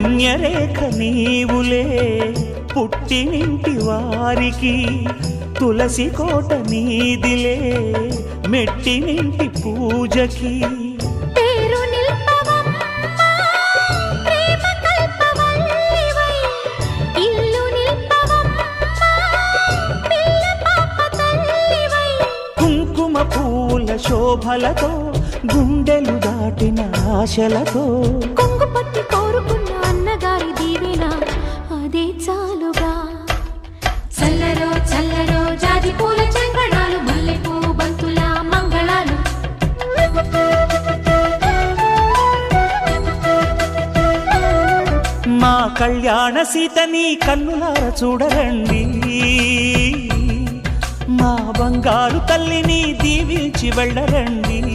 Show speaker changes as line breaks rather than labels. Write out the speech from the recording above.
పుణ్యరేఖ నీవులే పుట్టినింటి వారికి, తులసి కోట నీదిలే మెట్టినింటి పూజకి. కుంకుమ పూల శోభలతో గుండెలు దాటిన ఆశలతో,
కొంగు పట్టి కోరుకున్న అన్నగారి దీవెన అదే చాలుగా. చల్లరో చల్లరో జాజి పూల చంగడాలు, మల్లెపూ బంతుల మంగళాలు.
మా కళ్యాణ సీతని కన్నులార చూడరండి, మా బంగారు తల్లిని దీవించి వెళ్ళరండి.